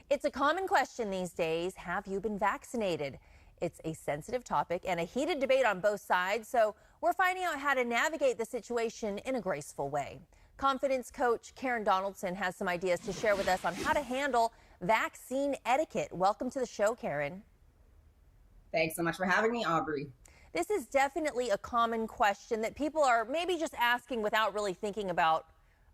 It's a common question these days. Have you been vaccinated? It's a sensitive topic and a heated debate on both sides. So we're finding out how to navigate the situation in a graceful way. Confidence coach Karen Donaldson has some ideas to share with us on how to handle vaccine etiquette. Welcome to the show, Karen. Thanks so much for having me, Aubrey. This is definitely a common question that people are maybe just asking without really thinking about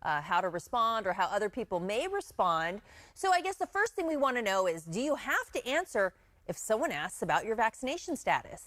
how to respond or how other people may respond. So I guess the first thing we want to know is, do you have to answer if someone asks about your vaccination status?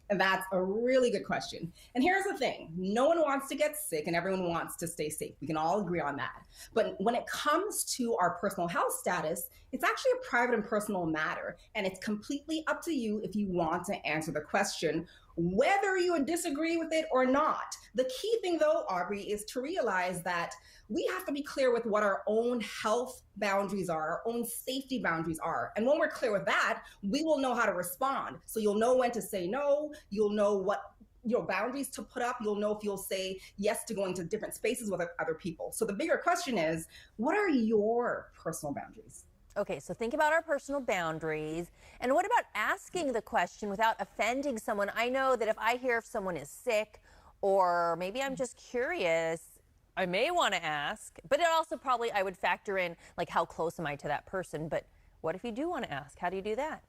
And that's a really good question. And here's the thing, no one wants to get sick and everyone wants to stay safe. We can all agree on that. But when it comes to our personal health status, it's actually a private and personal matter. And it's completely up to you if you want to answer the question, whether you would disagree with it or not. The key thing though, Aubrey, is to realize that we have to be clear with what our own health boundaries are, our own safety boundaries are. And when we're clear with that, we will know how to respond. So you'll know when to say no, you'll know what your boundaries to put up, you'll know if you'll say yes to going to different spaces with other people. So the bigger question is, what are your personal boundaries? Okay, so think about our personal boundaries. And what about asking the question without offending someone? I know that if I hear if someone is sick, or maybe I'm just curious, I may want to ask, but it also probably I would factor in like how close am I to that person. But what if you do want to ask? How do you do that?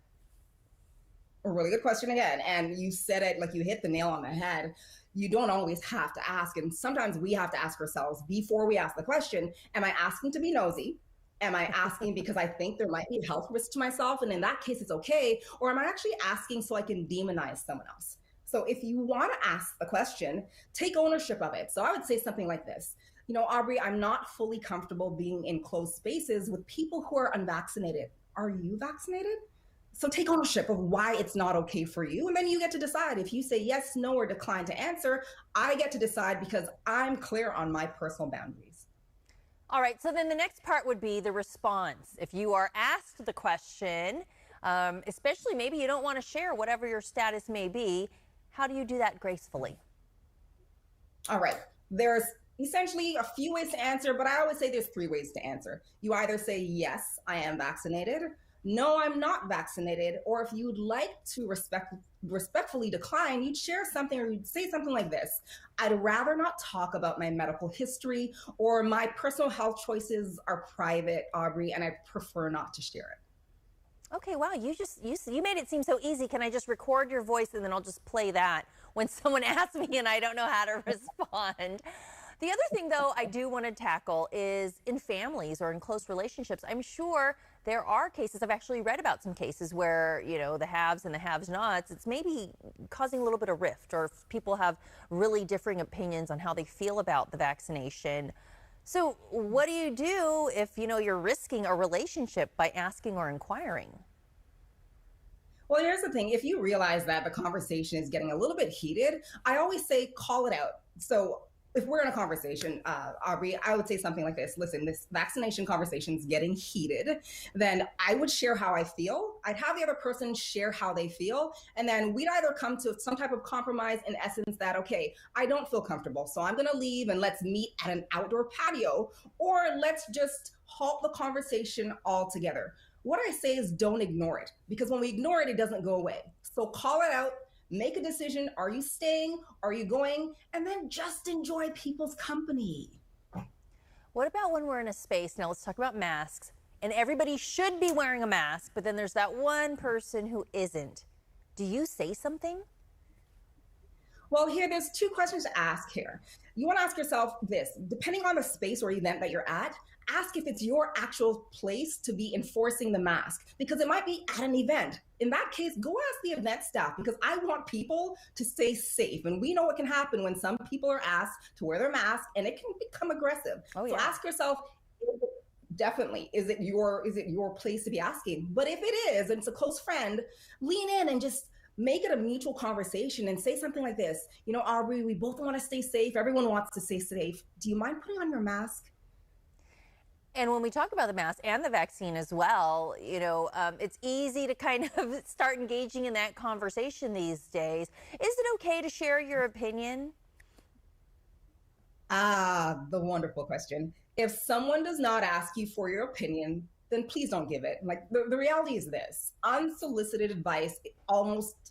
A really good question again. And you said it like you hit the nail on the head. You don't always have to ask. And sometimes we have to ask ourselves before we ask the question, am I asking to be nosy? Am I asking because I think there might be health risk to myself? And in that case, it's okay. Or am I actually asking so I can demonize someone else? So if you want to ask the question, take ownership of it. So I would say something like this. You know, Aubrey, I'm not fully comfortable being in closed spaces with people who are unvaccinated. Are you vaccinated? So take ownership of why it's not okay for you. And then you get to decide. If you say yes, no, or decline to answer, I get to decide because I'm clear on my personal boundaries. All right, so then the next part would be the response. If you are asked the question, especially maybe you don't want to share whatever your status may be, how do you do that gracefully? All right, there's essentially a few ways to answer, but I always say there's 3 ways to answer. You either say, yes, I am vaccinated. No, I'm not vaccinated. Or if you'd like to respectfully decline, you'd share something or you'd say something like this. I'd rather not talk about my medical history, or my personal health choices are private, Aubrey, and I prefer not to share it. Okay, wow, you made it seem so easy. Can I just record your voice and then I'll just play that when someone asks me and I don't know how to respond? The other thing, though, I do want to tackle is in families or in close relationships. I'm sure there are cases, I've actually read about some cases where, you know, the haves and the have-nots, it's maybe causing a little bit of rift, or if people have really differing opinions on how they feel about the vaccination. So what do you do if, you know, you're risking a relationship by asking or inquiring? Well, here's the thing. If you realize that the conversation is getting a little bit heated, I always say call it out. So if we're in a conversation, Aubrey, I would say something like this. Listen, this vaccination conversation is getting heated. Then I would share how I feel. I'd have the other person share how they feel. And then we'd either come to some type of compromise in essence that, okay, I don't feel comfortable, so I'm going to leave and let's meet at an outdoor patio, or let's just halt the conversation altogether. What I say is don't ignore it, because when we ignore it, it doesn't go away. So call it out. Make a decision. Are you staying? Are you going? And then just enjoy people's company. What about when we're in a space, now let's talk about masks, and everybody should be wearing a mask, but then there's that one person who isn't. Do you say something? Well, there's 2 questions to ask here. You want to ask yourself this, depending on the space or event that you're at, ask if it's your actual place to be enforcing the mask, because it might be at an event. In that case, go ask the event staff, because I want people to stay safe. And we know what can happen when some people are asked to wear their mask, and it can become aggressive. Oh, yeah. So ask yourself, definitely, is it your place to be asking? But if it is, and it's a close friend, lean in and just make it a mutual conversation and say something like this. You know, Aubrey, we both want to stay safe. Everyone wants to stay safe. Do you mind putting on your mask? And when we talk about the mask and the vaccine as well, you know, it's easy to kind of start engaging in that conversation these days. Is it okay to share your opinion? Ah, the wonderful question. If someone does not ask you for your opinion, then please don't give it. Like the reality is this: unsolicited advice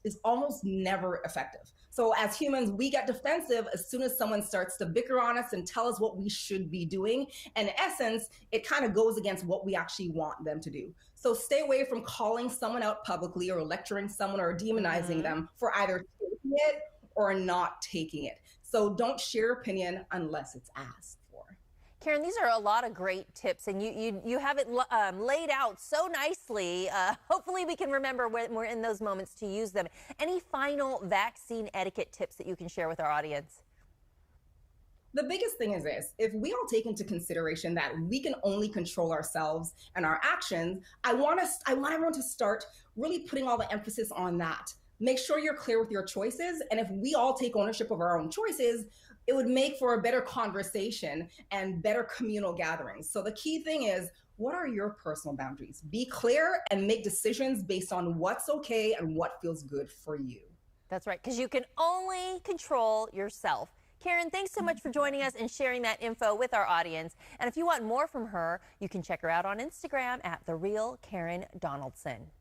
is almost never effective. So as humans, we get defensive as soon as someone starts to bicker on us and tell us what we should be doing. And in essence, it kind of goes against what we actually want them to do. So stay away from calling someone out publicly or lecturing someone or demonizing them for either taking it or not taking it. So don't share your opinion unless it's asked for. Karen, these are a lot of great tips, and you have it laid out so nicely. Hopefully we can remember when we're in those moments to use them. Any final vaccine etiquette tips that you can share with our audience? The biggest thing is this: if we all take into consideration that we can only control ourselves and our actions, I want everyone to start really putting all the emphasis on that. Make sure you're clear with your choices. And if we all take ownership of our own choices, it would make for a better conversation and better communal gatherings. So the key thing is, what are your personal boundaries? Be clear and make decisions based on what's okay and what feels good for you. That's right, because you can only control yourself. Karen, thanks so much for joining us and sharing that info with our audience. And if you want more from her, you can check her out on Instagram at @TheRealKarenDonaldson.